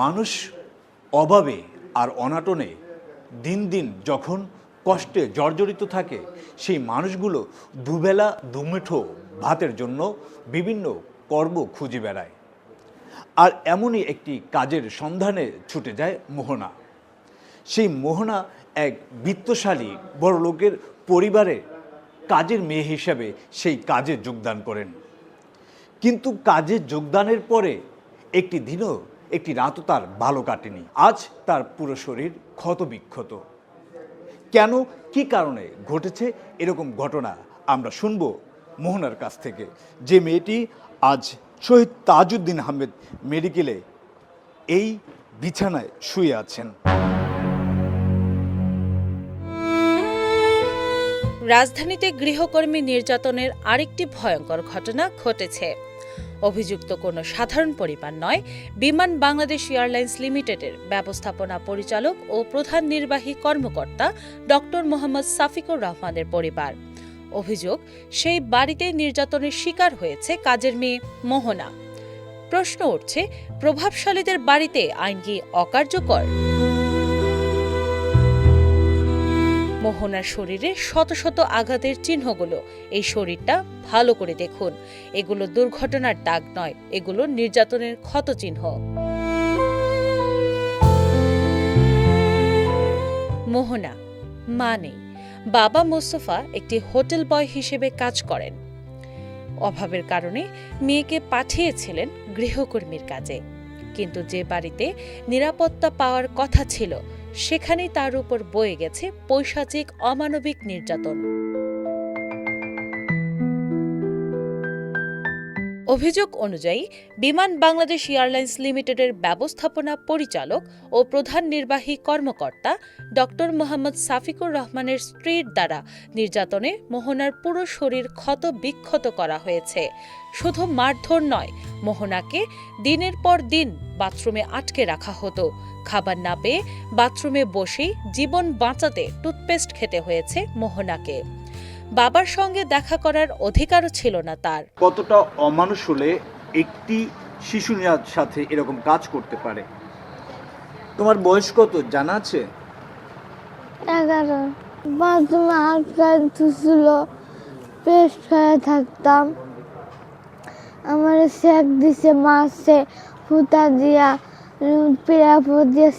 মানুষ অভাবে আর অনাটনে দিন দিন যখন কষ্টে জর্জরিত থাকে, সেই মানুষগুলো দুবেলা দুমুঠো ভাতের জন্য বিভিন্ন কর্ম খুঁজে বেড়ায়। আর এমনই একটি কাজের সন্ধানে ছুটে যায় মোহনা। সেই মোহনা এক বিত্তশালী বড়লোকের পরিবারে কাজের মেয়ে হিসেবে সেই কাজে যোগদান করেন। কিন্তু কাজে যোগদানের পরে একটি দিনও একটি রাতও তার ভালো কাটেনি। আজ তার পুরো শরীর ক্ষতবিক্ষত। কেন, কি কারণে ঘটেছে এরকম ঘটনা আমরা শুনব মোহনার কাছ থেকে, যে মেয়েটি আজ শহীদ তাজউদ্দিন আহমেদ মেডিকেলে এই বিছানায় শুয়ে আছেন। রাজধানীতে গৃহকর্মী নির্যাতনের আরেকটি ভয়ঙ্কর ঘটনা ঘটেছে। অভিযুক্ত কোনো সাধারণ পরিবার নয়, বিমান বাংলাদেশ এয়ারলাইন্স লিমিটেডের ব্যবস্থাপনা পরিচালক ও প্রধান নির্বাহী কর্মকর্তা ডক্টর মোহাম্মদ সাফিকুর রহমানের পরিবার। অভিযোগ, সেই বাড়িতে নির্যাতনের শিকার হয়েছে কাজের মেয়ে মোহনা। প্রশ্ন উঠছে, প্রভাবশালীদের বাড়িতে আইন কি অকার্যকর? মোহনার শরীরে শত শত আঘাতের চিহ্নগুলো, এই শরীরটা ভালো করে দেখুন। এগুলো দুর্ঘটনার দাগ নয়, এগুলো নির্যাতনের ক্ষতচিহ্ন। মোহনা মা নেই। বাবা মোস্তফা একটি হোটেল বয় হিসেবে কাজ করেন। অভাবের কারণে মেয়েকে পাঠিয়েছিলেন গৃহকর্মীর কাজে। কিন্তু যে বাড়িতে নিরাপত্তা পাওয়ার কথা ছিল, সেখানেই তার উপর বয়ে গেছে পৈশাচিক অমানবিক নির্যাতন। অভিযোগ অনুযায়ী বিমান বাংলাদেশ এয়ারলাইন্স লিমিটেডের ব্যবস্থাপনা পরিচালক ও প্রধান নির্বাহী কর্মকর্তা ডক্টর মোহাম্মদ সাফিকুর রহমানের স্ত্রীর দ্বারা নির্যাতনে মোহনার পুরো শরীর ক্ষত বিক্ষত করা হয়েছে। শুধু মারধর নয়, মোহনাকে দিনের পর দিন বাথরুমে আটকে রাখা হতো। খাবার না পেয়ে বাথরুমে বসেই জীবন বাঁচাতে টুথপেস্ট খেতে হয়েছে মোহনাকে। বাবার সঙ্গে দেখা করার অধিকারও ছিল না তার। কতটা অমানুষ হলে একটি শিশুর সাথে এরকম কাজ করতে পারে? তোমার বয়স কত জানা আছে? 11। বাথরুমে হাত ধুছিল, পেস্ট খায় থাকতাম। আমার সেক দিছে, মারছে ফুটা দিয়া, পিড়াপো দিয়ে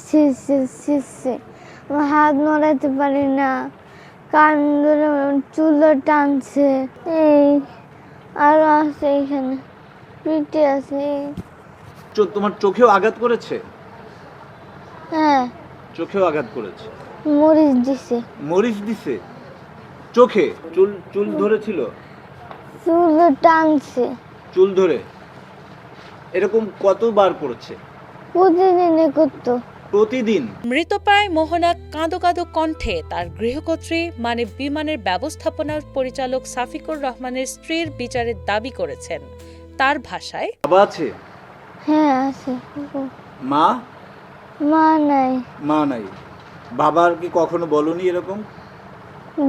ছিঁড়ছে। আমার হাত নড়াইতে পারি না, কান ধরে চুলো টানছে। এই আরো আছে, এখানে পিঠে আছে। তোমার চোখেও আঘাত করেছে? হ্যাঁ, চোখেও আঘাত করেছে। মরিচ দিছে। মরিচ দিছে চোখে? চুল ধরেছিল? চুল টানছে। চুল ধরে এরকম কতবার করেছে? প্রতিদিনে করতো। প্রতিদিন? মৃতপ্রায় মোহনা কাঁদো কাঁদো কণ্ঠে তার গৃহকর্ত্রী মানে বিমানের ব্যবস্থাপনা পরিচালক সাফিকুর রহমানের স্ত্রীর বিচারের দাবি করেছেন। তার ভাষায়, বাবা আছে? হ্যাঁ আছে। মা? মা নাই। মা নাই। বাবার কি কখনো বলনি এরকম?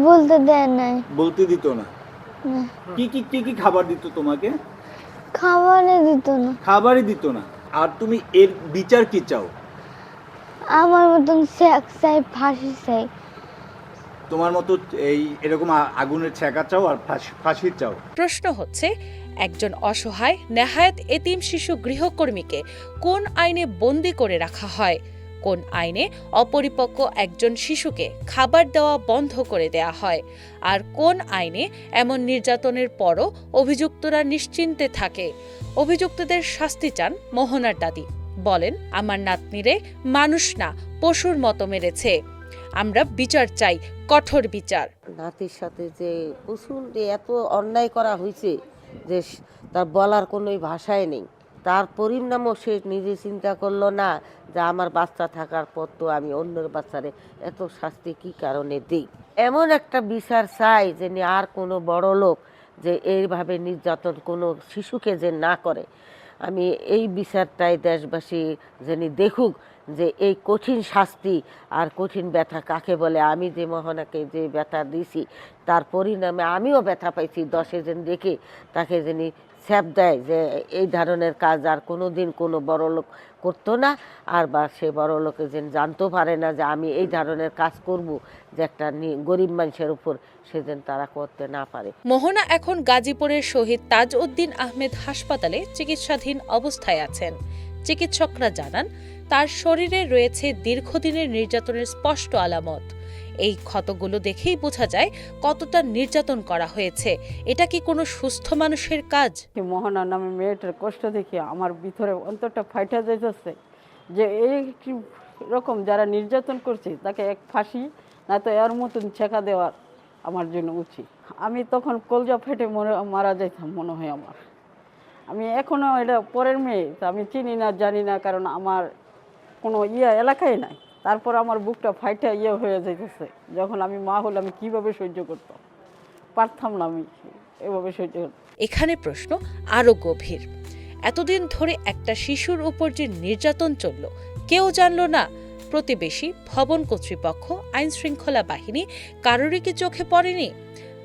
বলতে দেয় নাই। বলতে দিত না? না। কি খাবার দিত তোমাকে? খাবারই দিত না। খাবারই দিত না। আর তুমি এর বিচার কি চাও? আমার মতন সেক চাই, ফাঁসি চাই। তোমার মতো এরকম আগুনের ছ্যাঁকা চাও আর ফাঁসি চাও? প্রশ্ন হচ্ছে, একজন অসহায় নেহায়েত এতিম শিশু গৃহকর্মীকে কোন আইনে বন্দী করে রাখা হয়? কোন আইনে অপরিপক্ক একজন শিশুকে খাবার দেওয়া বন্ধ করে দেয়া হয়? আর কোন আইনে এমন নির্যাতনের পরও অভিযুক্তরা নিশ্চিন্তে থাকে? অভিযুক্তদের শাস্তি চান মোহনার দাদি। বলেন, আমার নাতনিরে মানুষ না, পশুর মতো মেরেছে। আমরা বিচার চাই, কঠোর বিচার। নাতির সাথে যে প্রচুর এত অন্যায় করা হয়েছে যে তার বলার কোনো ভাষাই নেই। তার পরিণামও সে নিজে চিন্তা করলো না যে আমার বাচ্চা থাকার পর তো আমি অন্যের বাচ্চারে এত শাস্তি কি কারণে দিই। এমন একটা বিচার চাই যে আর কোনো বড় লোক যে এইভাবে নির্যাতন কোনো শিশুকে যে না করে। আমি এই বিচারটাই দেশবাসী যেন দেখুক যে এই কঠিন শাস্তি আর কঠিন ব্যথা কাকে বলে। আমি যে মোহনাকে যে ব্যথা দিছি তার পরিণামে আমিও ব্যথা পাইছি। 10 জন দেখে তাকে যিনি স্যাপ দেয় যে এই ধরনের কাজ আর কোনো দিন কোনো বড় লোক করতো না, আর বা সে বড় লোকে যেন জানতেও পারে না যে আমি এই ধরনের কাজ করব, যে একটা গরিব মানুষের উপর সে যেন তারা করতে না পারে। মোহনা এখন গাজীপুরের শহীদ তাজউদ্দিন আহমেদ হাসপাতালে চিকিৎসাধীন অবস্থায় আছেন। চিকিৎসকরা জানান তার শরীরে রয়েছে দীর্ঘদিনের নির্যাতনের স্পষ্ট আলামত। এই ক্ষতগুলো দেখেই বোঝা যায় কতটা নির্যাতন করা হয়েছে। এটা কি কোনো সুস্থ মানুষের কাজ? মোহনা নামে মেয়েটার কষ্ট দেখে আমার ভিতরে অন্তরটা ফাইটা যাইতেছে যে এই রকম যারা নির্যাতন করছে তাকে এক ফাঁসি না তো এর মতন ছেঁকা দেওয়ার আমার জন্য উচিত। আমি তখন কলজা ফেটে মারা যাইতাম মনে হয় আমার। আমি এখনও এটা পরের মেয়ে, তা আমি চিনি না জানি না, কারণ আমার কোনো এলাকায় নাই। তারপর আমার বুকটা ফাইটা হয়ে যাইতেছে। যখন আমি মা হলে আমি কীভাবে সহ্য করতাম, পারতাম না আমি এভাবে সহ্য করতাম। এখানে প্রশ্ন আরও গভীর। এতদিন ধরে একটা শিশুর উপর যে নির্যাতন চলল, কেউ জানল না? প্রতিবেশী, ভবন কর্তৃপক্ষ, আইন শৃঙ্খলা বাহিনী, কারোরই কি চোখে পড়েনি?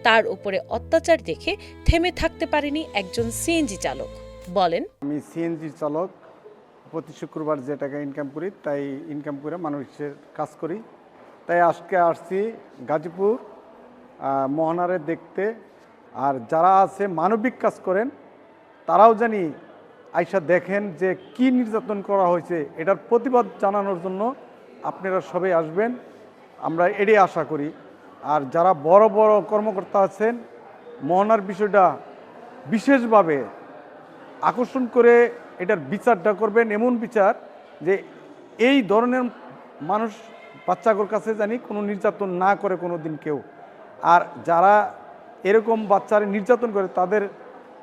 তার উপরে অত্যাচার দেখে থেমে থাকতে পারেনি একজন সিএনজি চালক। বলেন, আমি সিএনজি চালক, প্রতি শুক্রবার যে টাকা ইনকাম করি তাই ইনকাম করে মানুষের কাজ করি। তাই আজকে আসছি গাজীপুর মোহনারে দেখতে। আর যারা আছে মানবিক কাজ করেন তারাও জানি আইসা দেখেন যে কি নির্যাতন করা হয়েছে, এটার প্রতিবাদ জানানোর জন্য আপনারা সবাই আসবেন, আমরা এটাই আশা করি। আর যারা বড় বড় কর্মকর্তা আছেন, মোহনার বিষয়টা বিশেষভাবে আকর্ষণ করে এটার বিচারটা করবেন, এমন বিচার যে এই ধরনের মানুষ বাচ্চাগুলোর কাছে জানি কোনো নির্যাতন না করে কোনো দিন কেউ। আর যারা এরকম বাচ্চারা নির্যাতন করে তাদের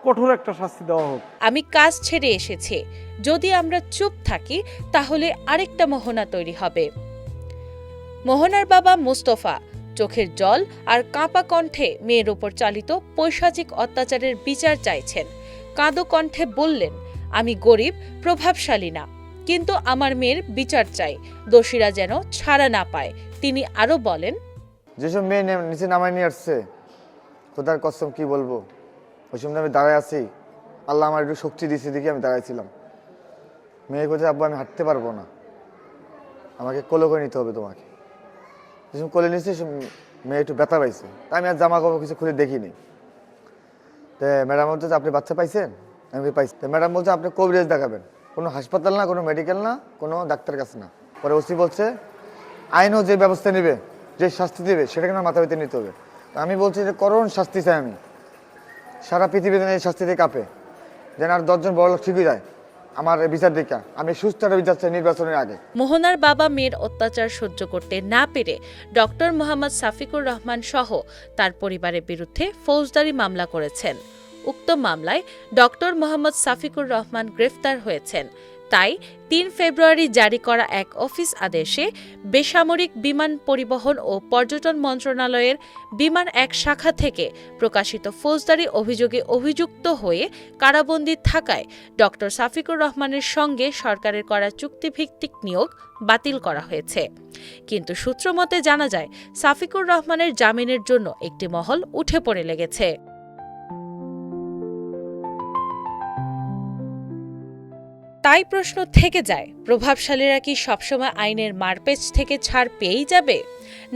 কঠোর একটা শাস্তি দেওয়া হোক। আমি কাজ ছেড়ে এসেছি, যদি আমরা চুপ থাকি তাহলে আরেকটা মোহনা তৈরি হবে। মোহনার বাবা মোস্তফা চোখের জল আর কাঁপা কণ্ঠে মেয়ের ওপর চালিত পৈশাচিক অত্যাচারের বিচার চাইছেন। কাঁদো কণ্ঠে বললেন, আমি গরিব, প্রভাবশালী না, কিন্তু আমার মেয়ের বিচার চাই, দোষীরা যেন ছাড়া না পায়। তিনি আরো বলেন, যেসব মেয়ে নিচে নামায় নিয়ে আসছে, খোদার কসম কি বলবো, ওই সময় আমি দাঁড়ায় আছি, আল্লাহ আমার একটু শক্তি দিয়েছে দেখি আমি দাঁড়াইছিলাম। মেয়ে কোথায়, আব্বু আমি হাঁটতে পারবো না, আমাকে কোলে করে নিতে হবে তোমাকে। যেসব কোলে নিচ্ছে মেয়ে একটু ব্যথা পাইছে, তাই আমি আর জামা কাপড় কিছু খুলে দেখিনি। তো ম্যাডাম বলছে যে আপনি বাচ্চা পাইছেন? আমি পাইছি। তো ম্যাডাম বলছে আপনি কবিরাজ দেখাবেন, কোনো হাসপাতাল না, কোনো মেডিকেল না, কোনো ডাক্তার কাছে না। পরে ওসি বলছে আইনও যে ব্যবস্থা নেবে, যে শাস্তি দেবে সেটাকে না মাথা পেতে নিতে হবে। আমি বলছি যে করুণ শাস্তি চাই আমি, সারা পৃথিবীতে এই শাস্তি দিয়ে কাঁপে, যেন আর 10 জন বড় লোক ঠিক হয়ে যায় আমার বিচার দেখা। আমি সুস্থ একটা বিচার চাই নির্বাচনের আগে। মোহনার বাবা মেয়ের অত্যাচার সহ্য করতে না পেরে ডক্টর মোহাম্মদ সাফিকুর রহমান সহ তার পরিবারের বিরুদ্ধে ফৌজদারি মামলা করেছেন। উক্ত মামলায় ডক্টর মোহাম্মদ সাফিকুর রহমান গ্রেফতার হয়েছেন। তাই 3 ফেব্রুয়ারি জারি করা এক অফিস আদেশে বেসামরিক বিমান পরিবহন ও পর্যটন মন্ত্রণালয়ের বিমান 1 শাখা থেকে প্রকাশিত ফৌজদারি অভিযোগে অভিযুক্ত হয়ে কারাবন্দী থাকায় ডক্টর সাফিকুর রহমানের সঙ্গে সরকারের করা চুক্তিভিত্তিক নিয়োগ বাতিল করা হয়েছে। কিন্তু সূত্রমতে জানা যায়, সাফিকুর রহমানের জামিনের জন্য একটি মহল উঠে পড়ে লেগেছে। তাই প্রশ্ন থেকে যায়, প্রভাবশালীরা কি সবসময় আইনের মারপেচ থেকে ছাড় পেয়েই যাবে,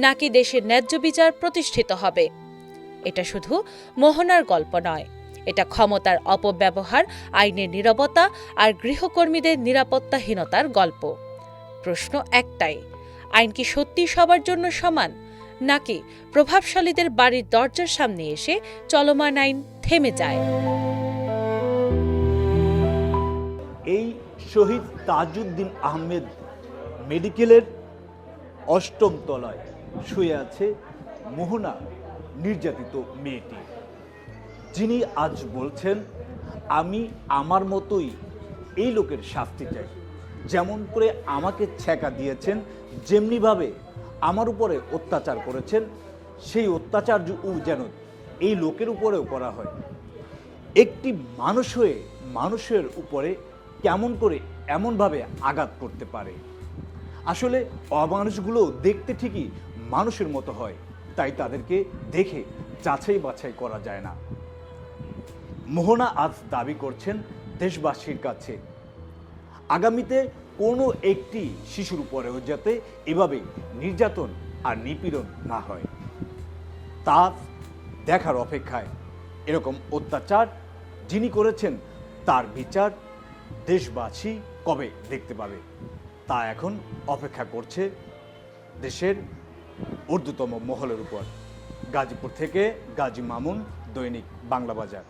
নাকি দেশের ন্যায্য বিচার প্রতিষ্ঠিত হবে? এটা শুধু মোহনার গল্প নয়, এটা ক্ষমতার অপব্যবহার, আইনের নীরবতা আর গৃহকর্মীদের নিরাপত্তাহীনতার গল্প। প্রশ্ন একটাই, আইন কি সত্যি সবার জন্য সমান, নাকি প্রভাবশালীদের বাড়ির দরজার সামনে এসে চলমান আইন থেমে যায়? এই শহীদ তাজউদ্দিন আহমেদ মেডিকেলের 8ম তলায় শুয়ে আছে মোহনা নির্যাতিত মেয়েটি, যিনি আজ বলছেন আমি আমার মতোই এই লোকের শাস্তি চাই। যেমন করে আমাকে ছেঁকা দিয়েছেন, যেমনিভাবে আমার উপরে অত্যাচার করেছেন, সেই অত্যাচার যেন এই লোকের উপরেও করা হয়। একটি মানুষ হয়ে মানুষের উপরে কেমন করে এমনভাবে আঘাত করতে পারে? আসলে অমানুষগুলো দেখতে ঠিকই মানুষের মতো হয়, তাই তাদেরকে দেখে যাচাই বাছাই করা যায় না। মোহনা আজ দাবি করছেন দেশবাসীর কাছে আগামীতে কোনো একটি শিশুর উপরেও যাতে এভাবে নির্যাতন আর নিপীড়ন না হয়, তা দেখার অপেক্ষায়। এরকম অত্যাচার যিনি করেছেন তার বিচার দেশবাসী কবে দেখতে পাবে, তা এখন অপেক্ষা করছে দেশের ঊর্ধ্বতম মহলের উপর। গাজীপুর থেকে গাজী মামুন, দৈনিক বাংলা বাজার।